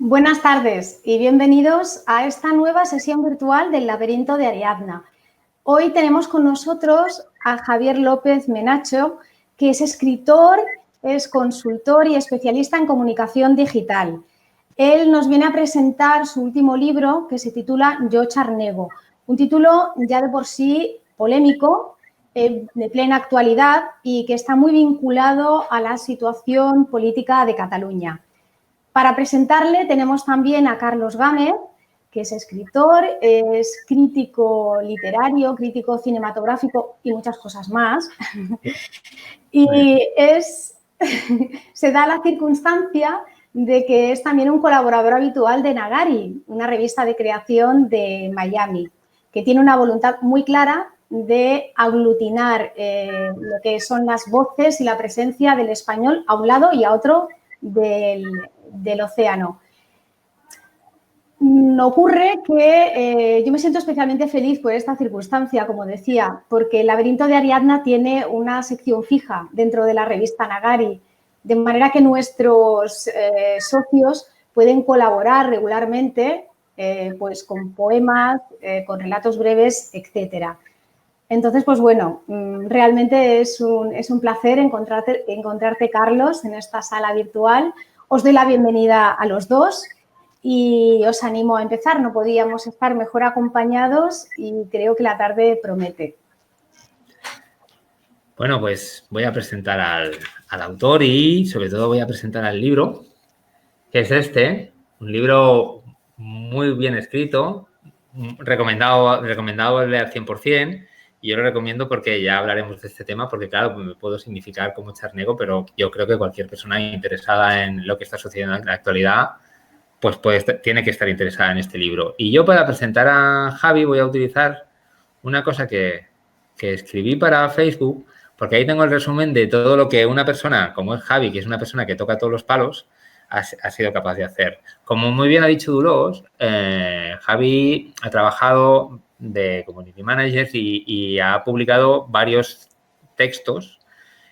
Buenas tardes y bienvenidos a esta nueva sesión virtual del Laberinto de Ariadna. Hoy tenemos con nosotros a Javier López Menacho, que es escritor, es consultor y especialista en comunicación digital. Él nos viene a presentar su último libro, que se titula Yo Charnego, un título ya de por sí polémico, de plena actualidad y que está muy vinculado a la situación política de Cataluña. Para presentarle tenemos también a Carlos Gámez, que es escritor, es crítico literario, crítico cinematográfico y muchas cosas más. Y se da la circunstancia de que es también un colaborador habitual de Nagari, una revista de creación de Miami, que tiene una voluntad muy clara de aglutinar lo que son las voces y la presencia del español a un lado y a otro del océano. Ocurre que yo me siento especialmente feliz por esta circunstancia, como decía, porque el Laberinto de Ariadna tiene una sección fija dentro de la revista Nagari, de manera que nuestros socios pueden colaborar regularmente pues con poemas, con relatos breves, etcétera. Entonces, pues bueno, realmente es un placer encontrarte, Carlos, en esta sala virtual. Os doy la bienvenida a los dos y os animo a empezar. No podíamos estar mejor acompañados y creo que la tarde promete. Bueno, pues voy a presentar al autor y sobre todo voy a presentar al libro, que es un libro muy bien escrito, recomendado al 100%, y yo lo recomiendo porque ya hablaremos de este tema, porque claro, me puedo significar como charnego, pero yo creo que cualquier persona interesada en lo que está sucediendo en la actualidad, pues tiene que estar interesada en este libro. Y yo para presentar a Javi voy a utilizar una cosa que escribí para Facebook, porque ahí tengo el resumen de todo lo que una persona como es Javi, que es una persona que toca todos los palos, ha sido capaz de hacer. Como muy bien ha dicho Dolors, Javi ha trabajado de community manager y ha publicado varios textos,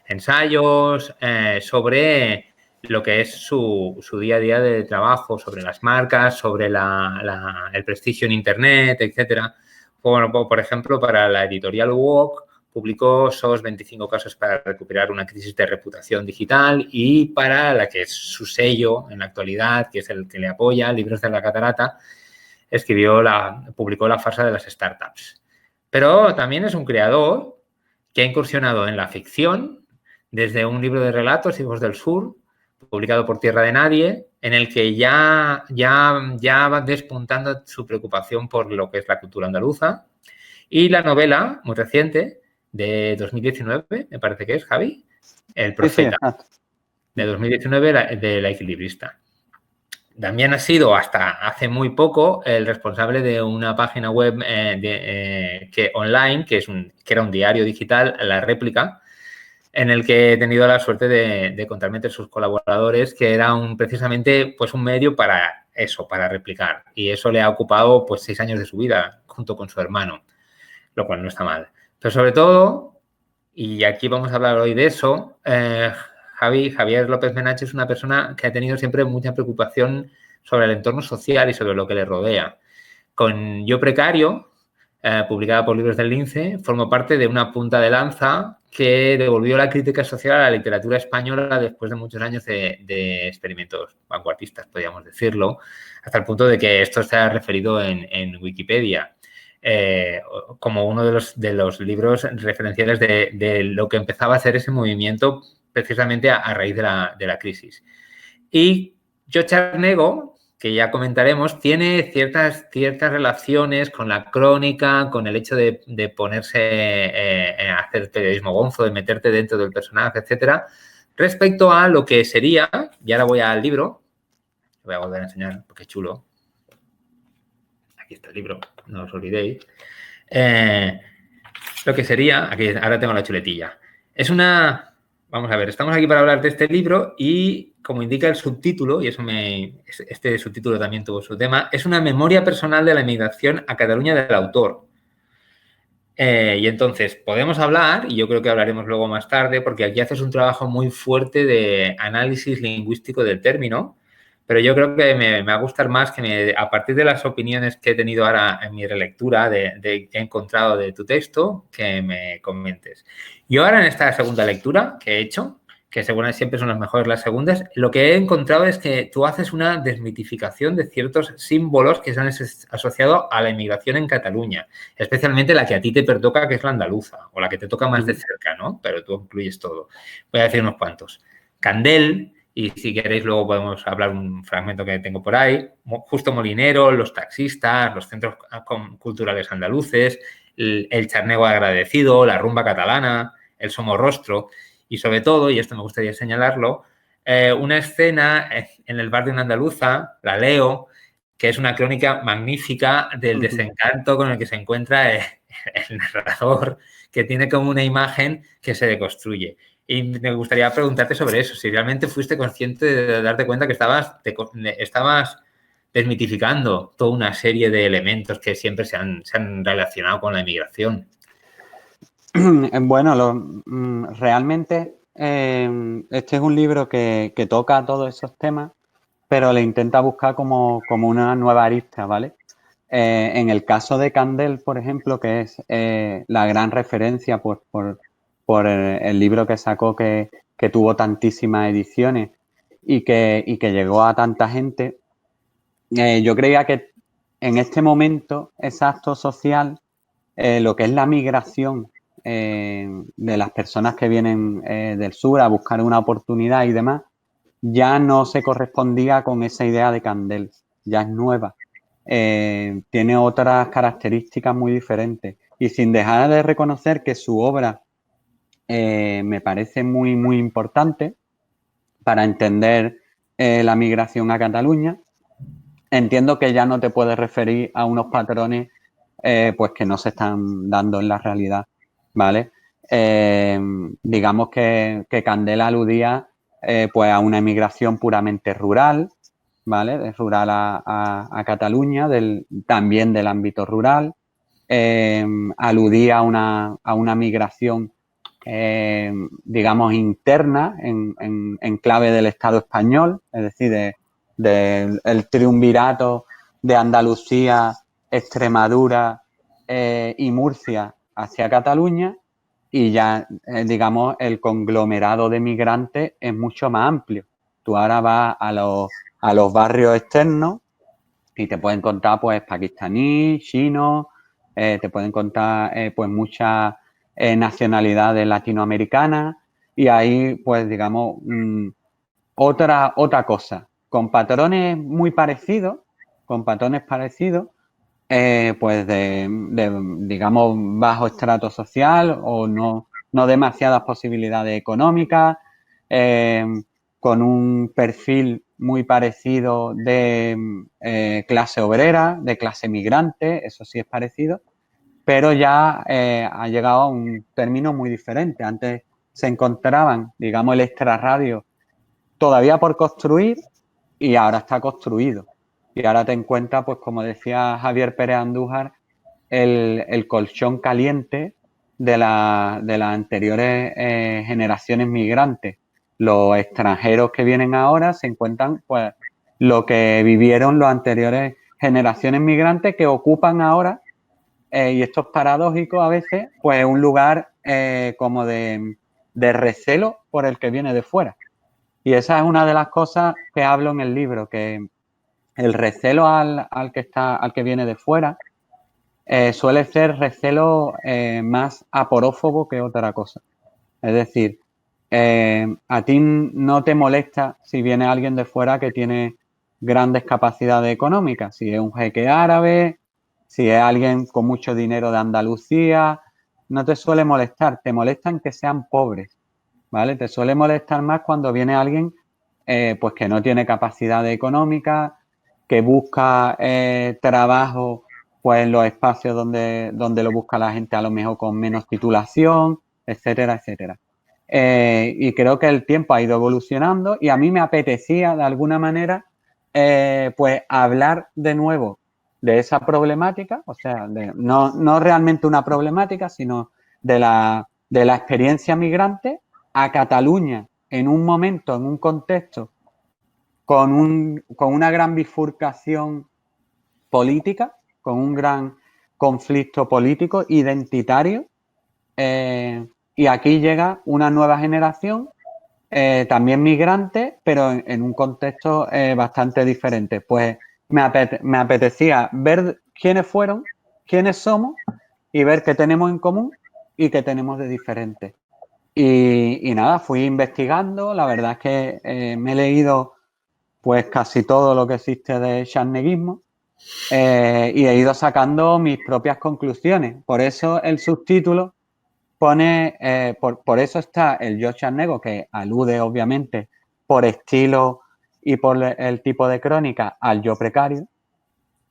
ensayos sobre lo que es su día a día de trabajo, sobre las marcas, sobre el prestigio en Internet, etcétera. Bueno, por ejemplo, para la editorial WOC publicó SOS 25 casos para recuperar una crisis de reputación digital, y para la que es su sello en la actualidad, que es el que le apoya, Libros de la Catarata, publicó La farsa de las startups. Pero también es un creador que ha incursionado en la ficción, desde un libro de relatos, Hijos del Sur, publicado por Tierra de Nadie, en el que ya va despuntando su preocupación por lo que es la cultura andaluza, y la novela muy reciente de 2019, me parece que es, Javi, El Profeta, de 2019, de La Equilibrista. También ha sido hasta hace muy poco el responsable de una página web online, que era un diario digital, La Réplica, en el que he tenido la suerte de contarme entre sus colaboradores, que era precisamente pues un medio para eso, para replicar. Y eso le ha ocupado pues 6 años de su vida, junto con su hermano, lo cual no está mal. Pero sobre todo, y aquí vamos a hablar hoy de eso, Javier López Menacho es una persona que ha tenido siempre mucha preocupación sobre el entorno social y sobre lo que le rodea. Con Yo Precario, publicada por Libros del Lince, formó parte de una punta de lanza que devolvió la crítica social a la literatura española después de muchos años de experimentos vanguardistas, podríamos decirlo, hasta el punto de que esto se ha referido en Wikipedia como uno de los libros referenciales de lo que empezaba a ser ese movimiento precisamente a raíz de la crisis. Y Yo Charnego, que ya comentaremos, tiene ciertas relaciones con la crónica, con el hecho de ponerse a hacer periodismo gonzo, de meterte dentro del personaje, etcétera, respecto a lo que sería, y ahora voy al libro, voy a volver a enseñar porque es chulo. Aquí está el libro, no os olvidéis. Lo que sería, aquí ahora tengo la chuletilla. Vamos a ver, estamos aquí para hablar de este libro y, como indica el subtítulo, y este subtítulo también tuvo su tema, es una memoria personal de la emigración a Cataluña del autor. Y entonces podemos hablar, y yo creo que hablaremos luego más tarde, porque aquí haces un trabajo muy fuerte de análisis lingüístico del término, pero yo creo que me va a gustar más que a partir de las opiniones que he tenido ahora en mi relectura que he encontrado de tu texto, que me comentes. Yo ahora en esta segunda lectura que he hecho, que según siempre son las mejores las segundas, lo que he encontrado es que tú haces una desmitificación de ciertos símbolos que se han asociado a la inmigración en Cataluña, especialmente la que a ti te pertoca, que es la andaluza, o la que te toca más de cerca, ¿no? Pero tú incluyes todo. Voy a decir unos cuantos. Candel, y si queréis luego podemos hablar un fragmento que tengo por ahí, Justo Molinero, los taxistas, los centros culturales andaluces, el charnego agradecido, la rumba catalana, el somorrostro y sobre todo, y esto me gustaría señalarlo, una escena en el barrio de Andaluza, la leo, que es una crónica magnífica del desencanto con el que se encuentra el narrador, que tiene como una imagen que se deconstruye. Y me gustaría preguntarte sobre eso, si realmente fuiste consciente de darte cuenta que estabas desmitificando toda una serie de elementos que siempre se han relacionado con la inmigración. Bueno, realmente este es un libro que toca todos esos temas, pero le intenta buscar como una nueva arista, ¿vale? En el caso de Candel, por ejemplo, que es la gran referencia por el libro que sacó que tuvo tantísimas ediciones y que llegó a tanta gente, yo creía que en este momento exacto social, lo que es la migración de las personas que vienen del sur a buscar una oportunidad y demás, ya no se correspondía con esa idea de Candel, ya es nueva. Tiene otras características muy diferentes y sin dejar de reconocer que su obra me parece muy, muy importante para entender la migración a Cataluña. Entiendo que ya no te puedes referir a unos patrones pues que no se están dando en la realidad, ¿vale? Digamos que Candela aludía pues a una emigración puramente rural, ¿vale? De rural a Cataluña, también del ámbito rural. Aludía a una migración, digamos, interna en clave del Estado español, es decir, del triunvirato de Andalucía, Extremadura y Murcia hacia Cataluña, y ya, digamos, el conglomerado de migrantes es mucho más amplio. Tú ahora vas a los barrios externos y te pueden contar, pues, pakistaní, chino, te pueden contar, pues, muchas nacionalidades latinoamericanas y ahí, pues, digamos, otra cosa, con patrones muy parecidos, pues digamos, bajo estrato social o no demasiadas posibilidades económicas, con un perfil muy parecido de clase obrera, de clase migrante, eso sí es parecido, pero ya ha llegado a un término muy diferente. Antes se encontraban, digamos, el extrarradio todavía por construir y ahora está construido. Y ahora te encuentras, pues como decía Javier Pérez Andújar, el colchón caliente de las anteriores generaciones migrantes. Los extranjeros que vienen ahora se encuentran, pues, lo que vivieron las anteriores generaciones migrantes que ocupan ahora, y esto es paradójico a veces, pues un lugar como de recelo por el que viene de fuera. Y esa es una de las cosas que hablo en el libro, que el recelo al que viene de fuera suele ser recelo más aporófobo que otra cosa. Es decir, a ti no te molesta si viene alguien de fuera que tiene grandes capacidades económicas, si es un jeque árabe, si es alguien con mucho dinero de Andalucía, no te suele molestar, te molestan que sean pobres, ¿vale? Te suele molestar más cuando viene alguien pues que no tiene capacidad económica, que busca trabajo pues en los espacios donde lo busca la gente a lo mejor con menos titulación, etcétera, etcétera. Y creo que el tiempo ha ido evolucionando y a mí me apetecía de alguna manera pues hablar de nuevo de esa problemática, o sea, no realmente una problemática, sino de la experiencia migrante a Cataluña en un momento, en un contexto con una gran bifurcación política, con un gran conflicto político identitario. Y aquí llega una nueva generación, también migrante, pero en un contexto bastante diferente. Pues me apetecía ver quiénes fueron, quiénes somos y ver qué tenemos en común y qué tenemos de diferente. Y nada, fui investigando. La verdad es que me he leído pues casi todo lo que existe de charneguismo y he ido sacando mis propias conclusiones. Por eso el subtítulo pone, por eso está el yo charnego, que alude obviamente por estilo y por el tipo de crónica al yo precario.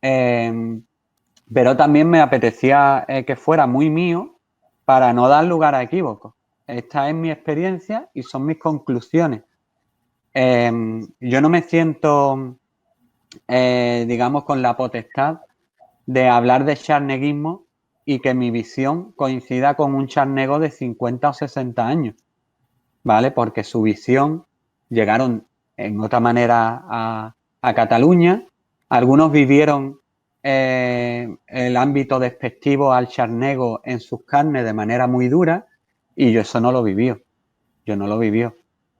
Pero también me apetecía que fuera muy mío para no dar lugar a equívocos. Esta es mi experiencia y son mis conclusiones. Yo no me siento, digamos, con la potestad de hablar de charneguismo y que mi visión coincida con un charnego de 50 o 60 años, ¿vale? Porque su visión llegaron en otra manera a Cataluña, algunos vivieron el ámbito despectivo al charnego en sus carnes de manera muy dura y yo eso no lo viví, yo no lo viví,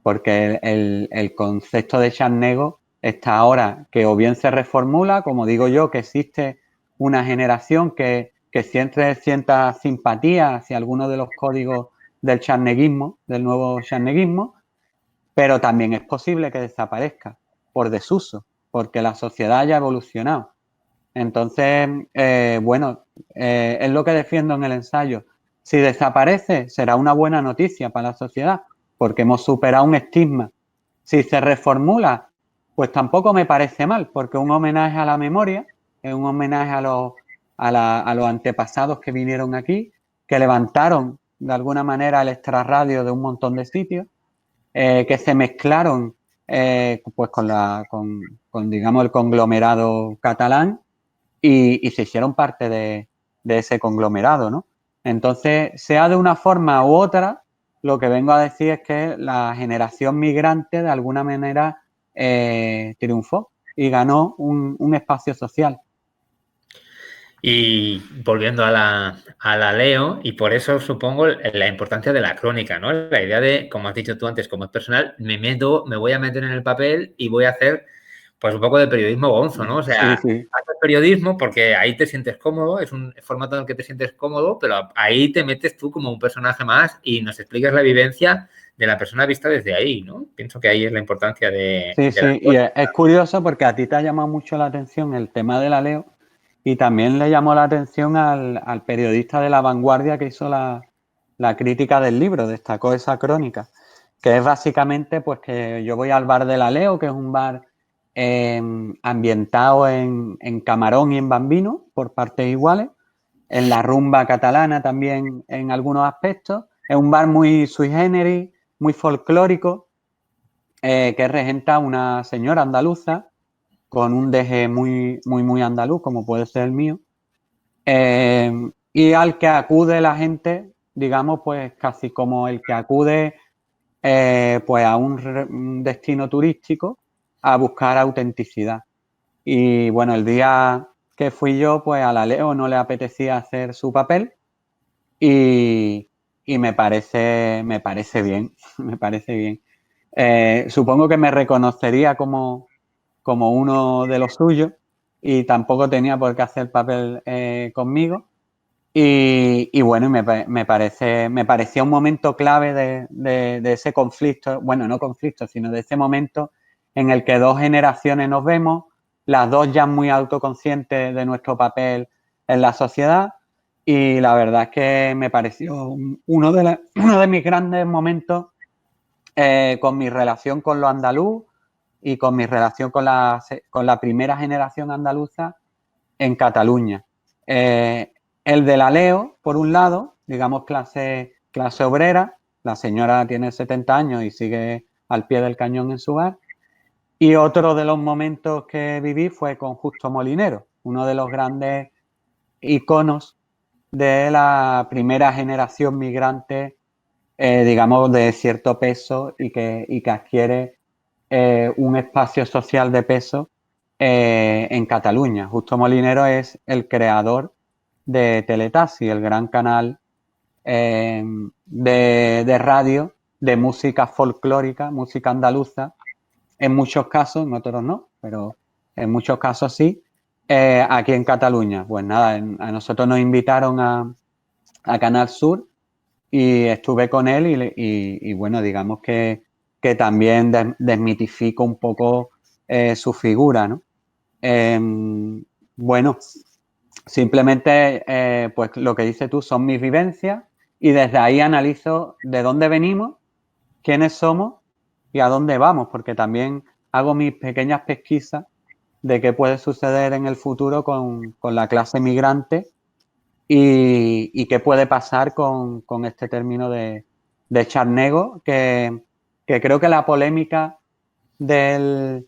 porque el concepto de charnego está ahora que o bien se reformula, como digo yo, que existe una generación que siempre sienta simpatía hacia algunos de los códigos del charneguismo, del nuevo charneguismo, pero también es posible que desaparezca por desuso, porque la sociedad haya evolucionado. Entonces, bueno, es lo que defiendo en el ensayo. Si desaparece, será una buena noticia para la sociedad, porque hemos superado un estigma. Si se reformula, pues tampoco me parece mal, porque es un homenaje a la memoria, es un homenaje a los antepasados que vinieron aquí, que levantaron de alguna manera el extrarradio de un montón de sitios, que se mezclaron pues con, digamos, el conglomerado catalán y se hicieron parte de ese conglomerado, ¿no? Entonces, sea de una forma u otra, lo que vengo a decir es que la generación migrante de alguna manera triunfó y ganó un espacio social. Y volviendo a la Leo, y por eso supongo la importancia de la crónica, ¿no? La idea de, como has dicho tú antes, como es personal, me voy a meter en el papel y voy a hacer pues un poco de periodismo gonzo, ¿no? O sea, sí. haces periodismo porque ahí te sientes cómodo, es un formato en el que te sientes cómodo, pero ahí te metes tú como un personaje más y nos explicas la vivencia de la persona vista desde ahí, ¿no? Pienso que ahí es la importancia de la Y es curioso porque a ti te ha llamado mucho la atención el tema de la Leo y también le llamó la atención al periodista de La Vanguardia que hizo la crítica del libro, destacó esa crónica, que es básicamente pues que yo voy al bar de la Leo, que es un bar ambientado en Camarón y en Bambino, por partes iguales, en la rumba catalana también en algunos aspectos, es un bar muy sui generis, muy folclórico, que regenta una señora andaluza con un deje muy andaluz, como puede ser el mío, y al que acude la gente, digamos, pues casi como el que acude pues a un destino turístico a buscar autenticidad. Y bueno, el día que fui yo, pues a la Leo no le apetecía hacer su papel y me parece bien, me parece bien. Supongo que me reconocería como uno de los suyos y tampoco tenía por qué hacer papel conmigo. Y bueno, me parecía un momento clave de ese conflicto, bueno, no conflicto, sino de ese momento en el que dos generaciones nos vemos, las dos ya muy autoconscientes de nuestro papel en la sociedad y la verdad es que me pareció uno de mis grandes momentos con mi relación con lo andaluz y con mi relación con la primera generación andaluza en Cataluña. El de la Leo, por un lado, digamos clase obrera, la señora tiene 70 años y sigue al pie del cañón en su bar. Y otro de los momentos que viví fue con Justo Molinero, uno de los grandes iconos de la primera generación migrante, digamos, de cierto peso y que adquiere un espacio social de peso en Cataluña. Justo Molinero es el creador de Teletaxi, el gran canal de radio de música folclórica, música andaluza, en muchos casos, en otros no, pero en muchos casos sí, aquí en Cataluña. Pues nada, a nosotros nos invitaron a Canal Sur y estuve con él y bueno, digamos que también desmitifico un poco su figura, ¿no? Bueno, simplemente, pues lo que dices tú son mis vivencias y desde ahí analizo de dónde venimos, quiénes somos y a dónde vamos, porque también hago mis pequeñas pesquisas de qué puede suceder en el futuro con la clase migrante y qué puede pasar con este término de charnego, que creo que la polémica del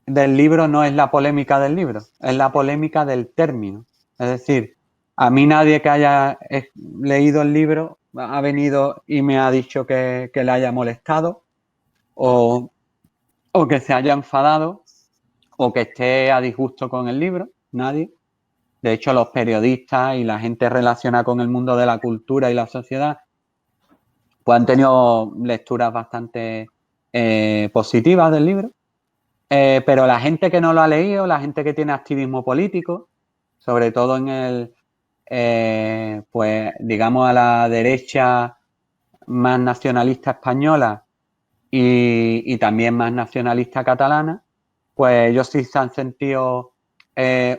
libro no es la polémica del libro, es la polémica del término. Es decir, a mí nadie que haya leído el libro ha venido y me ha dicho que le haya molestado o que se haya enfadado o que esté a disgusto con el libro, nadie. De hecho, los periodistas y la gente relacionada con el mundo de la cultura y la sociedad pues han tenido lecturas bastante positivas del libro. Pero la gente que no lo ha leído, la gente que tiene activismo político, sobre todo en pues digamos a la derecha más nacionalista española y también más nacionalista catalana, pues ellos sí se han sentido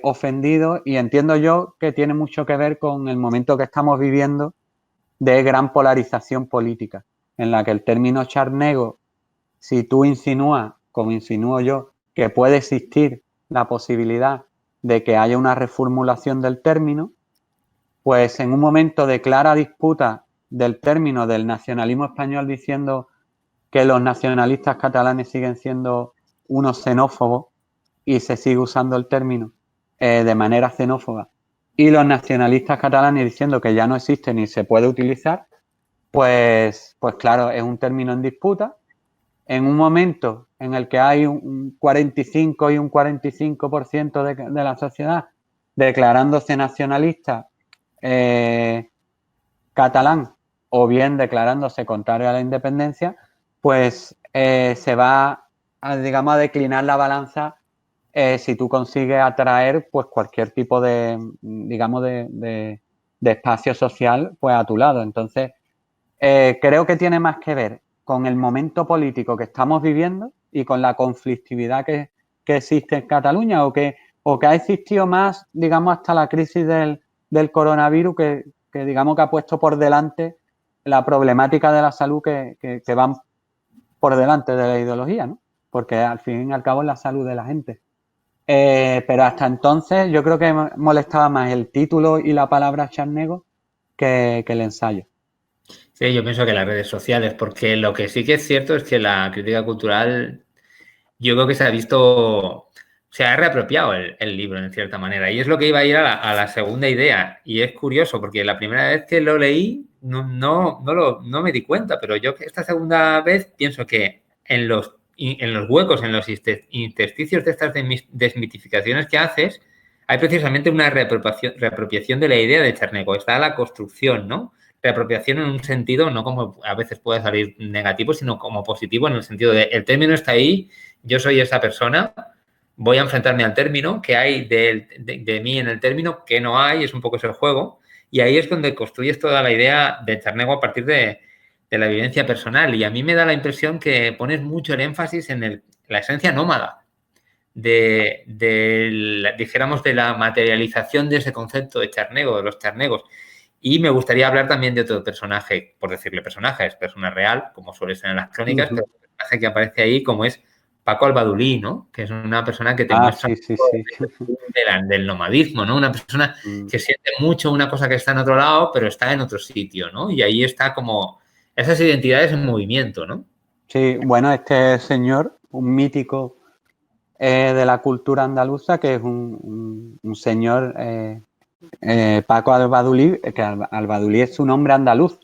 ofendidos y entiendo yo que tiene mucho que ver con el momento que estamos viviendo de gran polarización política, en la que el término charnego, si tú insinúas, como insinúo yo, que puede existir la posibilidad de que haya una reformulación del término, pues en un momento de clara disputa del término del nacionalismo español diciendo que los nacionalistas catalanes siguen siendo unos xenófobos y se sigue usando el término de manera xenófoba, y los nacionalistas catalanes diciendo que ya no existe ni se puede utilizar, pues claro, es un término en disputa. En un momento en el que hay un 45 y un 45% de la sociedad declarándose nacionalista catalán o bien declarándose contrario a la independencia, pues se va digamos, a declinar la balanza si tú consigues atraer pues cualquier tipo de, digamos, de espacio social pues a tu lado. Entonces, creo que tiene más que ver con el momento político que estamos viviendo y con la conflictividad que existe en Cataluña o que ha existido más, digamos, hasta la crisis del coronavirus que digamos que ha puesto por delante la problemática de la salud que van por delante de la ideología, ¿no? Porque al fin y al cabo es la salud de la gente. Pero hasta entonces yo creo que me molestaba más el título y la palabra charnego que el ensayo. Sí, yo pienso que las redes sociales, porque lo que sí que es cierto es que la crítica cultural, yo creo que se ha visto, se ha reapropiado el libro en cierta manera. Y es lo que iba a ir a la segunda idea. Y es curioso, porque la primera vez que lo leí no me di cuenta, pero yo esta segunda vez pienso que en los huecos, en los intersticios de estas desmitificaciones que haces, hay precisamente una reapropiación de la idea de charnego. Está la construcción, ¿no? Reapropiación en un sentido, no como a veces puede salir negativo, sino como positivo, en el sentido de el término está ahí, yo soy esa persona, voy a enfrentarme al término, que hay de mí en el término, que no hay, es un poco ese juego, y ahí es donde construyes toda la idea de charnego a partir de la vivencia personal. Y a mí me da la impresión que pones mucho el énfasis en la esencia nómada, dijéramos, de la materialización de ese concepto de charnego, de los charnegos. Y me gustaría hablar también de otro personaje, por decirle personaje, es persona real, como suele ser en las crónicas, pero el personaje que aparece ahí como es Paco Albadulí, ¿no? Que es una persona que te muestra sí. del nomadismo, ¿no? Una persona que siente mucho una cosa que está en otro lado, pero está en otro sitio, ¿no? Y ahí está como esas identidades en movimiento, ¿no? Sí, bueno, este señor, un mítico de la cultura andaluza, que es un señor, Paco Albadulí, que Albadulí es su nombre andaluz,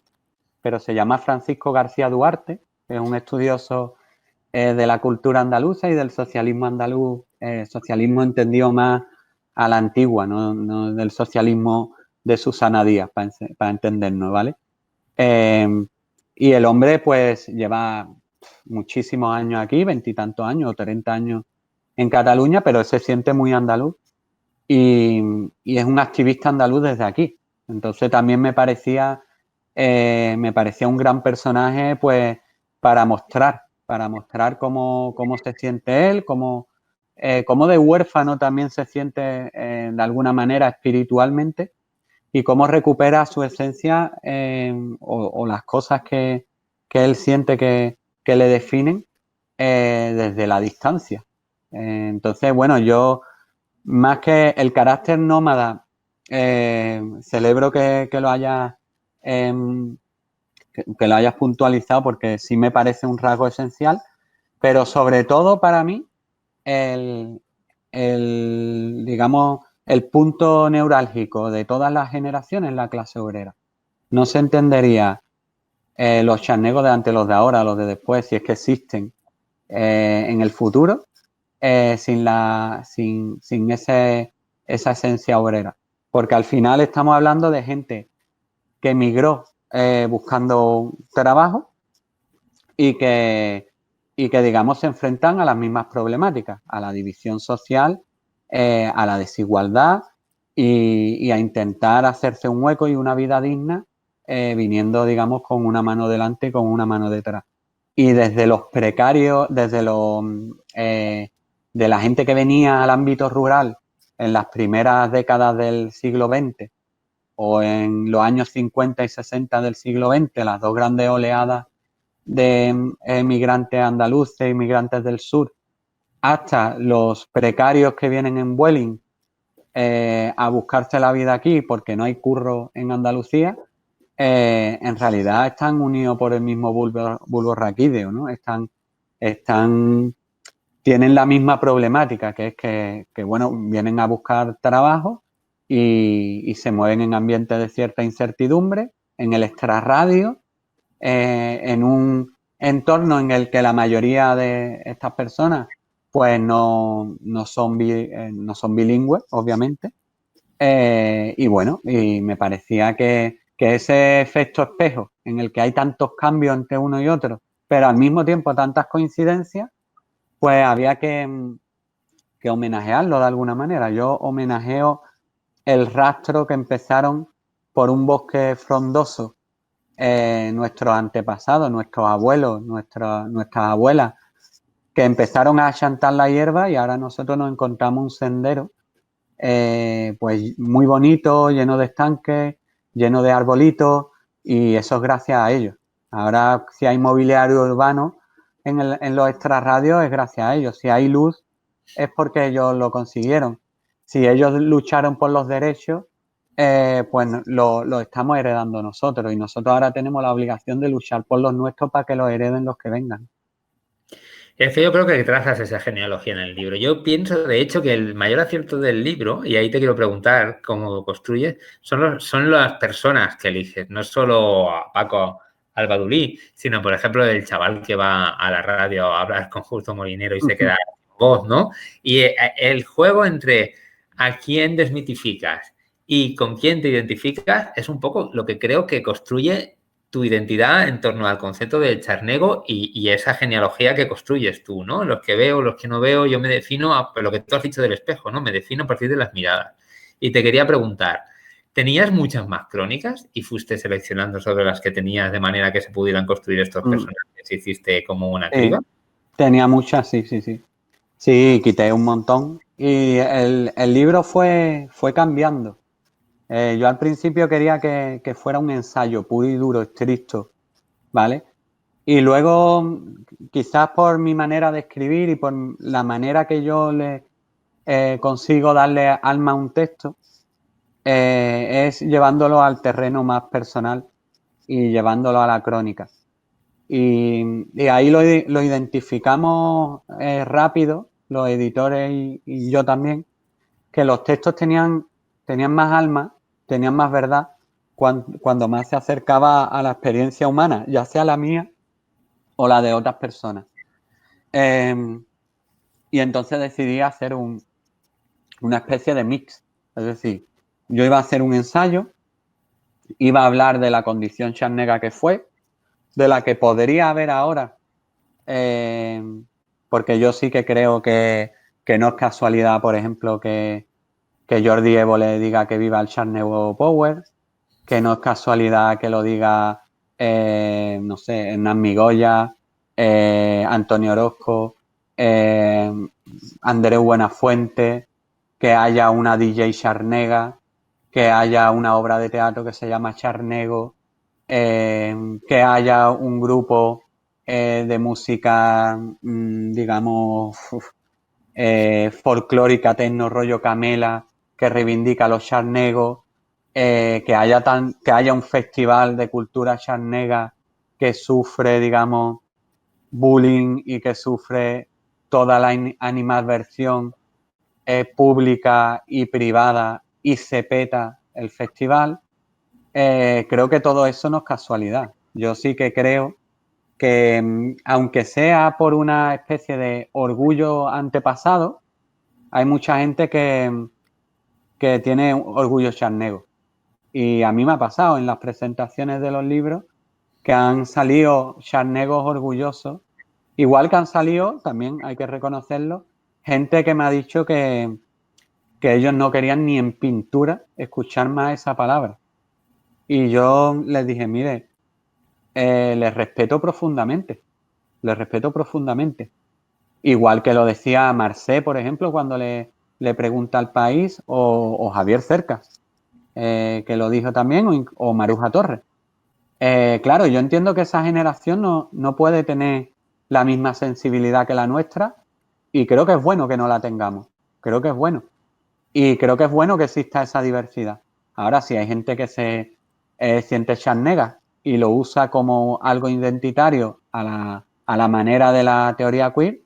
pero se llama Francisco García Duarte, que es un estudioso de la cultura andaluza y del socialismo andaluz, socialismo entendido más a la antigua, no del socialismo de Susana Díaz, para entendernos, ¿vale? Y el hombre pues lleva muchísimos años aquí, 20 y tantos años o 30 años en Cataluña, pero él se siente muy andaluz y es un activista andaluz desde aquí. Entonces también me parecía un gran personaje pues para mostrar cómo se siente él, cómo de huérfano también se siente de alguna manera espiritualmente y cómo recupera su esencia o las cosas que él siente que le definen desde la distancia. Entonces, bueno, yo más que el carácter nómada, celebro que lo hayas que lo hayas puntualizado porque sí me parece un rasgo esencial, pero sobre todo para mí digamos, el punto neurálgico de todas las generaciones es la clase obrera. No se entendería los charnegos de antes, los de ahora, los de después, si es que existen en el futuro, sin esa esencia obrera. Porque al final estamos hablando de gente que emigró buscando trabajo y que digamos se enfrentan a las mismas problemáticas, a la división social, a la desigualdad y a intentar hacerse un hueco y una vida digna viniendo, digamos, con una mano delante y con una mano detrás. Y desde los precarios, desde de la gente que venía al ámbito rural en las primeras décadas del siglo XX o en los años 50 y 60 del siglo XX, las dos grandes oleadas de migrantes andaluces, inmigrantes del sur, hasta los precarios que vienen en Vueling a buscarse la vida aquí porque no hay curro en Andalucía, en realidad están unidos por el mismo bulbo raquídeo, ¿no? Tienen la misma problemática, que es que bueno, vienen a buscar trabajo y se mueven en ambientes de cierta incertidumbre, en el extrarradio, en un entorno en el que la mayoría de estas personas pues no son bilingües, obviamente. Y bueno, y me parecía que ese efecto espejo en el que hay tantos cambios entre uno y otro, pero al mismo tiempo tantas coincidencias, pues había que homenajearlo de alguna manera. Yo homenajeo el rastro que empezaron por un bosque frondoso nuestros antepasados, nuestros abuelos, nuestras abuelas, que empezaron a achantar la hierba y ahora nosotros nos encontramos un sendero pues muy bonito, lleno de estanques, lleno de arbolitos y eso es gracias a ellos. Ahora si hay mobiliario urbano en los extrarradios es gracias a ellos. Si hay luz es porque ellos lo consiguieron. Si ellos lucharon por los derechos, pues lo estamos heredando nosotros y nosotros ahora tenemos la obligación de luchar por los nuestros para que los hereden los que vengan. Es que yo creo que trazas esa genealogía en el libro. Yo pienso, de hecho, que el mayor acierto del libro, y ahí te quiero preguntar cómo lo construyes, son las personas que eliges, no solo a Paco Albadulí, sino, por ejemplo, el chaval que va a la radio a hablar con Justo Molinero y se queda sin voz, ¿no? Y el juego entre a quién desmitificas y con quién te identificas es un poco lo que creo que construye tu identidad en torno al concepto del charnego y esa genealogía que construyes tú, ¿no? Los que veo, los que no veo, yo me defino a lo que tú has dicho del espejo, ¿no? Me defino a partir de las miradas. Y te quería preguntar, ¿tenías muchas más crónicas y fuiste seleccionando sobre las que tenías de manera que se pudieran construir estos personajes? ¿Hiciste como una criba? Tenía muchas, sí. Sí, quité un montón y el libro fue cambiando. Yo al principio quería que fuera un ensayo puro y duro, estricto, ¿vale? Y luego, quizás por mi manera de escribir y por la manera que yo le consigo darle alma a un texto, es llevándolo al terreno más personal y llevándolo a la crónica. Y ahí lo identificamos rápido, los editores y yo también, que los textos tenían más alma, tenían más verdad cuando más se acercaba a la experiencia humana, ya sea la mía o la de otras personas. Y entonces decidí hacer una especie de mix. Es decir, yo iba a hacer un ensayo, iba a hablar de la condición charnega que fue, de la que podría haber ahora, porque yo sí que creo que no es casualidad, por ejemplo, que Jordi Evo le diga que viva el Charnego Power, que no es casualidad que lo diga, no sé, Hernán Migoya, Antonio Orozco, Andreu Buenafuente, que haya una DJ charnega, que haya una obra de teatro que se llama Charnego, que haya un grupo de música, digamos, folclórica, tecno, rollo Camela, que reivindica los charnegos, que haya un festival de cultura charnega que sufre, digamos, bullying y que sufre toda la animadversión pública y privada y se peta el festival. Creo que todo eso no es casualidad. Yo sí que creo que, aunque sea por una especie de orgullo antepasado, hay mucha gente que tiene orgullo charnego. Y a mí me ha pasado en las presentaciones de los libros que han salido charnegos orgullosos, igual que han salido, también hay que reconocerlo, gente que me ha dicho que ellos no querían ni en pintura escuchar más esa palabra. Y yo les dije, mire, les respeto profundamente, Igual que lo decía Marcé, por ejemplo, cuando le pregunta al País, o Javier Cercas, que lo dijo también, o Maruja Torres. Claro, yo entiendo que esa generación no puede tener la misma sensibilidad que la nuestra y creo que es bueno que no la tengamos. Creo que es bueno. Y creo que es bueno que exista esa diversidad. Ahora, si hay gente que se siente charnega y lo usa como algo identitario a la manera de la teoría queer,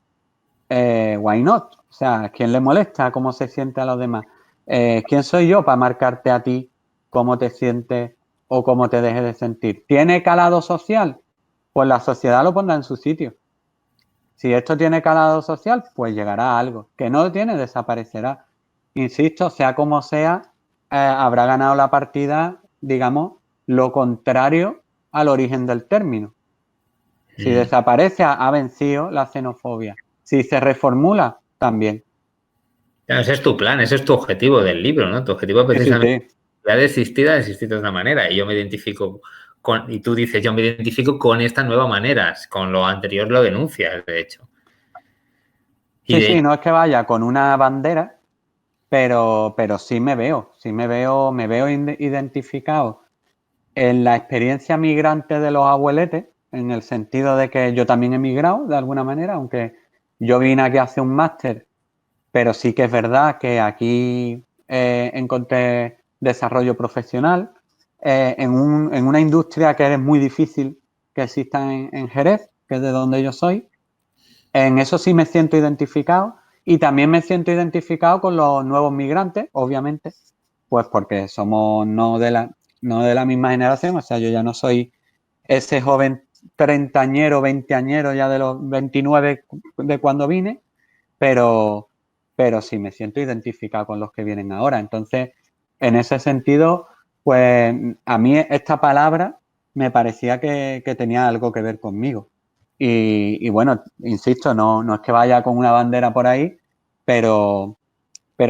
why not? O sea, ¿quién le molesta cómo se siente a los demás? ¿Quién soy yo para marcarte a ti cómo te sientes o cómo te dejes de sentir? ¿Tiene calado social? Pues la sociedad lo pondrá en su sitio. Si esto tiene calado social, pues llegará a algo. Que no lo tiene, desaparecerá. Insisto, sea como sea, habrá ganado la partida, digamos, lo contrario al origen del término. Si desaparece, ha vencido la xenofobia. Si se reformula, también. Ese es tu plan, ese es tu objetivo del libro, ¿no? Tu objetivo precisamente ha de existir de otra manera. Y yo me identifico con, y tú dices, yo me identifico con esta nueva manera, con lo anterior lo denuncias, de hecho. Sí, no es que vaya con una bandera, pero sí me veo identificado en la experiencia migrante de los abueletes, en el sentido de que yo también he migrado de alguna manera, aunque yo vine aquí a hacer un máster, pero sí que es verdad que aquí encontré desarrollo profesional en una industria que es muy difícil que exista en Jerez, que es de donde yo soy. En eso sí me siento identificado y también me siento identificado con los nuevos migrantes, obviamente, pues porque somos no de la misma generación, o sea, yo ya no soy ese joven treintañero, veinteañero ya de los 29 de cuando vine, pero sí me siento identificado con los que vienen ahora. Entonces, en ese sentido, pues a mí esta palabra me parecía que tenía algo que ver conmigo. Y bueno, insisto, no es que vaya con una bandera por ahí, pero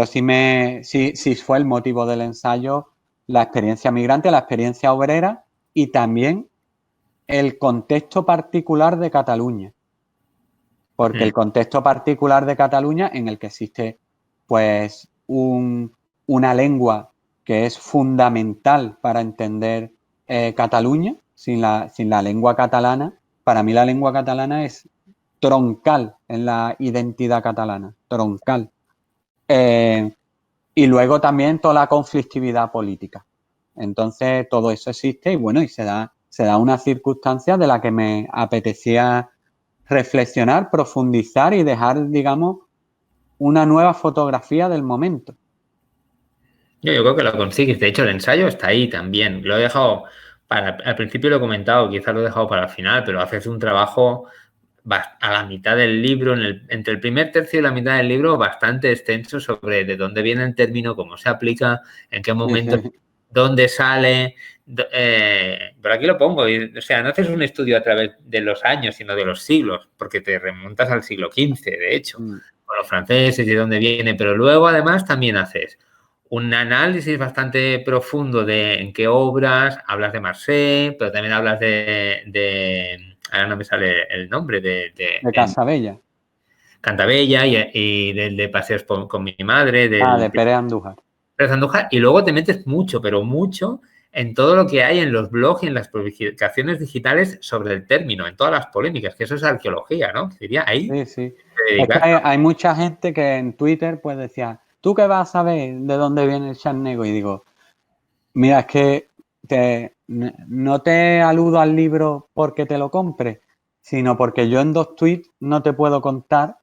sí fue el motivo del ensayo la experiencia migrante, la experiencia obrera y también el contexto particular de Cataluña. Porque el contexto particular de Cataluña en el que existe pues una lengua que es fundamental para entender Cataluña, sin la lengua catalana, para mí la lengua catalana es troncal en la identidad catalana, troncal. Y luego también toda la conflictividad política. Entonces todo eso existe y bueno, y se da una circunstancia de la que me apetecía reflexionar, profundizar y dejar, digamos, una nueva fotografía del momento. Yo creo que lo consigues. De hecho, el ensayo está ahí también. Lo he dejado al principio lo he comentado, quizás lo he dejado para el final, pero haces un trabajo a la mitad del libro, entre el primer tercio y la mitad del libro, bastante extenso sobre de dónde viene el término, cómo se aplica, en qué momento, dónde sale. Pero aquí lo pongo, o sea, no haces un estudio a través de los años, sino de los siglos, porque te remontas al siglo XV, de hecho, con los franceses y de dónde viene, pero luego además también haces un análisis bastante profundo de en qué obras, hablas de Marseille, pero también hablas ahora no me sale el nombre, de Casabella. Cantabella y de Paseos con mi madre. De Pérez Andújar. Pérez Andújar, y luego te metes mucho, pero mucho, en todo lo que hay en los blogs y en las publicaciones digitales sobre el término, en todas las polémicas, que eso es arqueología, ¿no? Diría ahí. Sí. Es que hay mucha gente que en Twitter pues decía, ¿tú qué vas a saber de dónde viene el charnego? Y digo, mira, es que no te aludo al libro porque te lo compre, sino porque yo en 2 tweets no te puedo contar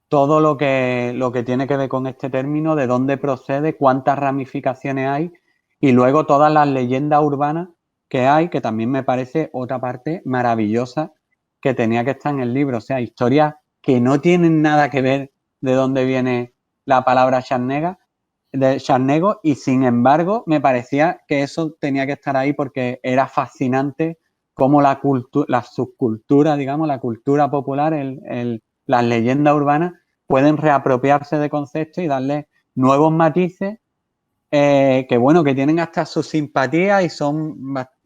todo lo que tiene que ver con este término, de dónde procede, cuántas ramificaciones hay y luego todas las leyendas urbanas que hay, que también me parece otra parte maravillosa que tenía que estar en el libro. O sea, historias que no tienen nada que ver de dónde viene la palabra charnego, y sin embargo me parecía que eso tenía que estar ahí porque era fascinante cómo la subcultura, digamos, la cultura popular, las leyendas urbanas pueden reapropiarse de conceptos y darle nuevos matices que, bueno, que tienen hasta su simpatía y son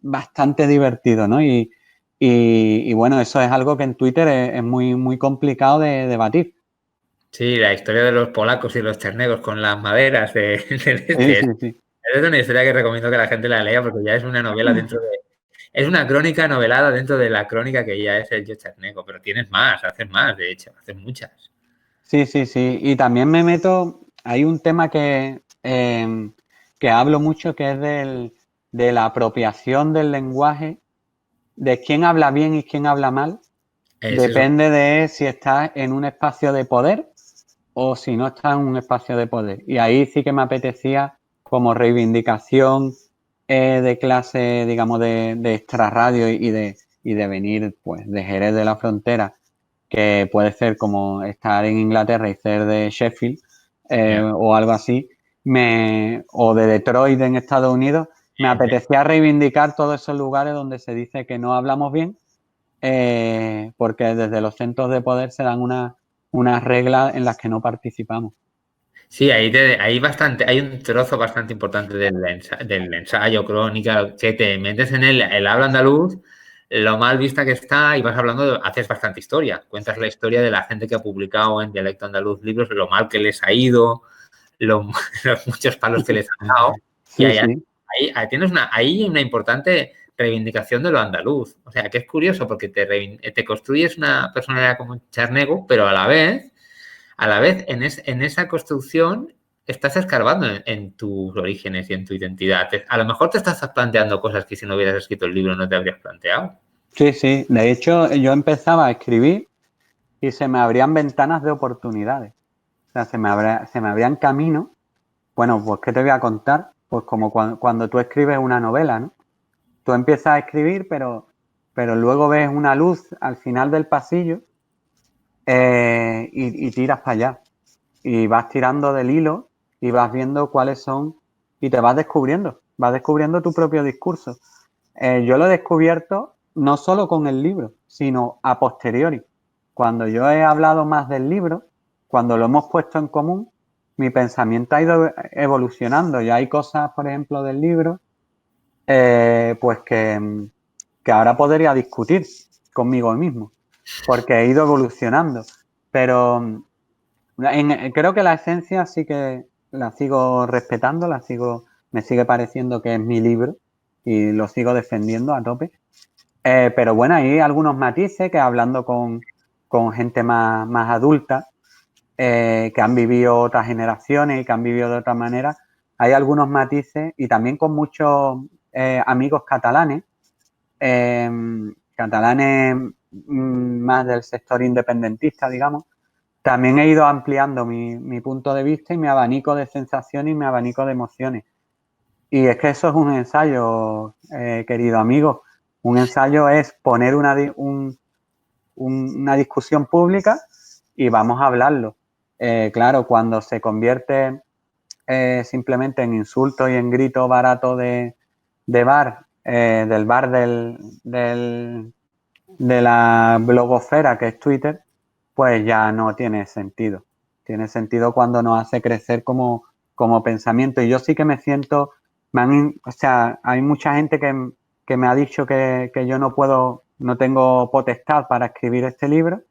bastante divertidos, ¿no? Y bueno, eso es algo que en Twitter es muy, muy complicado de debatir. Sí, la historia de los polacos y los chernegos con las maderas Sí. Es una historia que recomiendo que la gente la lea porque ya es una novela es una crónica novelada dentro de la crónica que ya es el Yo Charnego, pero tienes más, haces más, de hecho, haces muchas. Sí. Y también me meto, hay un tema que hablo mucho, que es de la apropiación del lenguaje, de quién habla bien y quién habla mal. Depende de si estás en un espacio de poder o si no estás en un espacio de poder. Y ahí sí que me apetecía, como reivindicación de clase, digamos, de extrarradio y de venir pues de Jerez de la Frontera, que puede ser como estar en Inglaterra y ser de Sheffield o algo así, o de Detroit en Estados Unidos, me apetecía reivindicar todos esos lugares donde se dice que no hablamos bien, porque desde los centros de poder se dan unas reglas en las que no participamos. Sí, hay un trozo bastante importante del ensayo, crónica, que te metes en el habla andaluz, lo mal vista que está, y vas hablando, haces bastante historia. Cuentas la historia de la gente que ha publicado en dialecto andaluz libros, lo mal que les ha ido, los muchos palos que les han dado. Sí, y hay una importante reivindicación de lo andaluz. O sea, que es curioso porque te construyes una personalidad como Charnego, pero a la vez en esa construcción estás escarbando en tus orígenes y en tu identidad. A lo mejor te estás planteando cosas que si no hubieras escrito el libro no te habrías planteado. Sí. De hecho, yo empezaba a escribir y se me abrían ventanas de oportunidades. O sea, se me abrían caminos. Bueno, pues, ¿qué te voy a contar? Pues como cuando tú escribes una novela, ¿no? Tú empiezas a escribir, pero luego ves una luz al final del pasillo y tiras para allá. Y vas tirando del hilo y vas viendo cuáles son y te vas descubriendo tu propio discurso. Yo lo he descubierto no solo con el libro, sino a posteriori. Cuando yo he hablado más del libro, cuando lo hemos puesto en común, mi pensamiento ha ido evolucionando. Ya hay cosas, por ejemplo, del libro, pues que ahora podría discutir conmigo mismo, porque he ido evolucionando. Pero creo que la esencia sí que la sigo respetando, me sigue pareciendo que es mi libro y lo sigo defendiendo a tope. Pero bueno, hay algunos matices que hablando con gente más adulta, que han vivido otras generaciones y que han vivido de otra manera, hay algunos matices y también con muchos amigos catalanes más del sector independentista, digamos. También he ido ampliando mi punto de vista y mi abanico de sensaciones y mi abanico de emociones. Y es que eso es un ensayo, querido amigo. Un ensayo es poner una discusión pública y vamos a hablarlo. Claro, cuando se convierte simplemente en insultos y en gritos baratos de bar, del bar de la blogosfera que es Twitter, pues ya no tiene sentido. Tiene sentido cuando nos hace crecer como pensamiento. Y yo sí que me siento, o sea, hay mucha gente que me ha dicho que yo no tengo potestad para escribir este libro,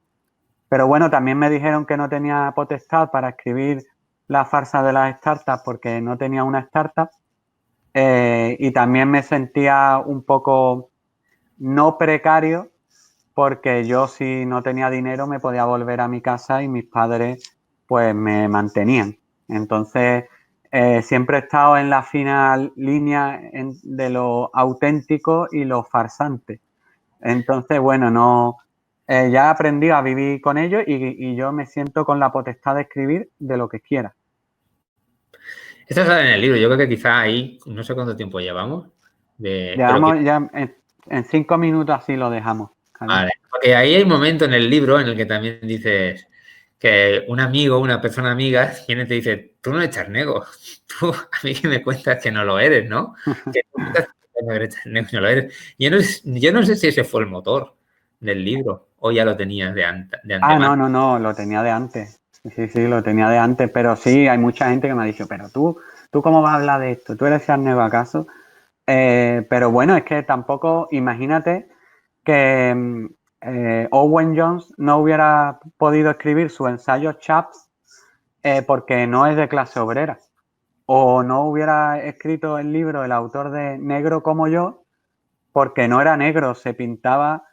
pero bueno, también me dijeron que no tenía potestad para escribir La farsa de las startups porque no tenía una startup. Y también me sentía un poco no precario porque yo si no tenía dinero me podía volver a mi casa y mis padres pues me mantenían. Entonces siempre he estado en la fina línea de lo auténtico y lo farsante. Entonces, bueno, ya he aprendido a vivir con ello y yo me siento con la potestad de escribir de lo que quiera. Esto sale en el libro. Yo creo que quizá ahí, no sé cuánto tiempo llevamos. Llevamos ya en 5 minutos así lo dejamos. Vale, porque ahí hay un momento en el libro en el que también dices que un amigo, una persona amiga, viene y te dice, tú no eres charnego, tú a mí que me cuentas que no lo eres, ¿no? Que tú estás que no eres charnego, no lo eres. Yo no sé si ese fue el motor del libro o ya lo tenías de antemano. No, lo tenía de antes. Sí, lo tenía de antes, pero sí, hay mucha gente que me ha dicho, pero tú ¿cómo vas a hablar de esto? ¿Tú eres charnego acaso? Pero bueno, es que tampoco, imagínate que Owen Jones no hubiera podido escribir su ensayo Chaps porque no es de clase obrera. O no hubiera escrito el libro el autor de Negro como yo porque no era negro, se pintaba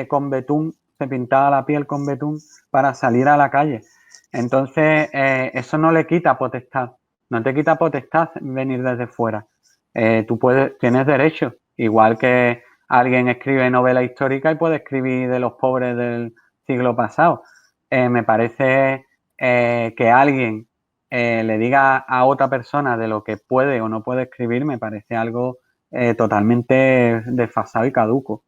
con betún, se pintaba la piel con betún para salir a la calle. Entonces, eso no le quita potestad, no te quita potestad venir desde fuera. Tú tienes derecho, igual que alguien escribe novela histórica y puede escribir de los pobres del siglo pasado. Me parece que alguien le diga a otra persona de lo que puede o no puede escribir, me parece algo totalmente desfasado y caduco.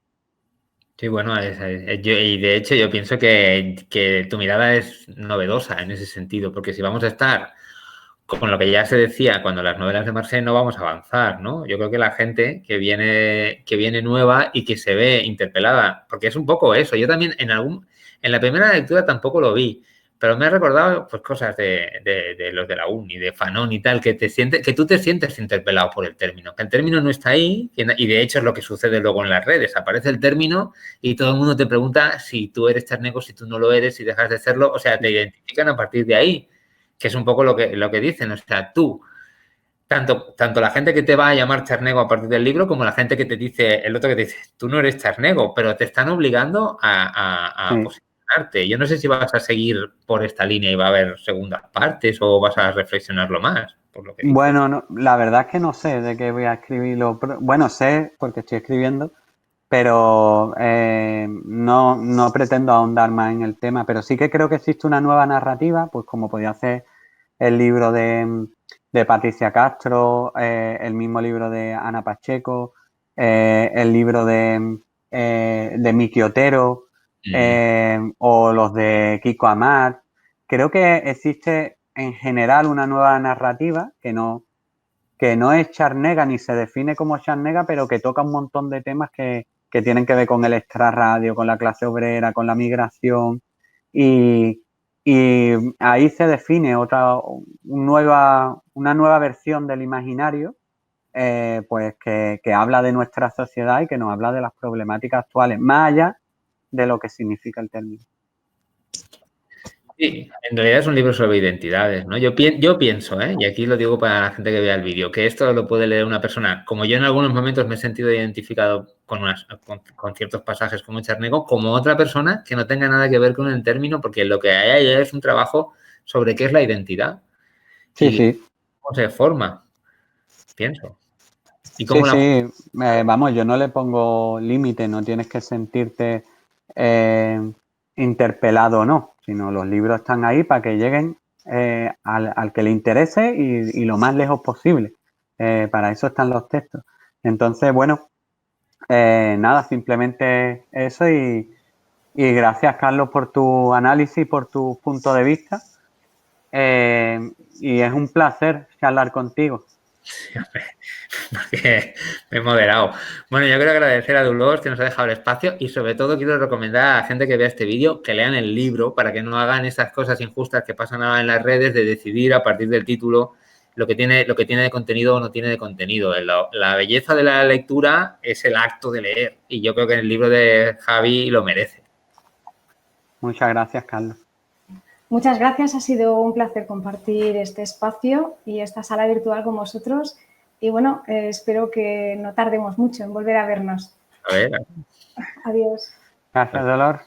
Sí, bueno, y de hecho yo pienso que tu mirada es novedosa en ese sentido, porque si vamos a estar con lo que ya se decía cuando las novelas de Marseille no vamos a avanzar, ¿no? Yo creo que la gente que viene nueva y que se ve interpelada, porque es un poco eso. Yo también en la primera lectura tampoco lo vi, pero me ha recordado pues cosas de los de la uni, de Fanon y tal, que tú te sientes interpelado por el término, que el término no está ahí, y de hecho es lo que sucede luego en las redes. Aparece el término y todo el mundo te pregunta si tú eres charnego, si tú no lo eres, si dejas de serlo, o sea, te identifican a partir de ahí, que es un poco lo que dicen. O sea, tú, tanto la gente que te va a llamar charnego a partir del libro, como la gente que te dice, el otro que te dice, tú no eres charnego, pero te están obligando a Sí. posicionarte. Yo no sé si vas a seguir por esta línea y va a haber segundas partes o vas a reflexionarlo más, por lo que dices. Bueno, la verdad es que no sé de qué voy a escribirlo. Bueno, sé porque estoy escribiendo, pero no pretendo ahondar más en el tema. Pero sí que creo que existe una nueva narrativa, pues como podía ser el libro de Patricia Castro, el mismo libro de Ana Pacheco, el libro de Miki Otero, o los de Kiko Amat. Creo que existe en general una nueva narrativa que no es charnega ni se define como charnega, pero que toca un montón de temas que tienen que ver con el extrarradio, con la clase obrera, con la migración, y ahí se define una nueva versión del imaginario, pues que habla de nuestra sociedad y que nos habla de las problemáticas actuales, más allá de lo que significa el término. Sí, en realidad es un libro sobre identidades, ¿no? Yo pienso, y aquí lo digo para la gente que vea el vídeo, que esto lo puede leer una persona, como yo en algunos momentos me he sentido identificado con ciertos pasajes como charnego, como otra persona que no tenga nada que ver con el término, porque lo que hay ahí es un trabajo sobre qué es la identidad y cómo se forma, pienso. Y cómo vamos, yo no le pongo límite, no tienes que sentirte interpelado o no, sino los libros están ahí para que lleguen al que le interese y lo más lejos posible. Para eso están los textos. Entonces, bueno, nada, simplemente eso y Y gracias, Carlos, por tu análisis, por tu punto de vista. Y es un placer charlar contigo. Sí, hombre, porque me he moderado. Bueno, yo quiero agradecer a Dolores que nos ha dejado el espacio y sobre todo quiero recomendar a la gente que vea este vídeo que lean el libro para que no hagan esas cosas injustas que pasan ahora en las redes de decidir a partir del título lo que tiene de contenido o no tiene de contenido. La belleza de la lectura es el acto de leer y yo creo que el libro de Javi lo merece. Muchas gracias, Carlos. Muchas gracias, ha sido un placer compartir este espacio y esta sala virtual con vosotros y bueno, espero que no tardemos mucho en volver a vernos. A ver. Adiós. Gracias, Dolores.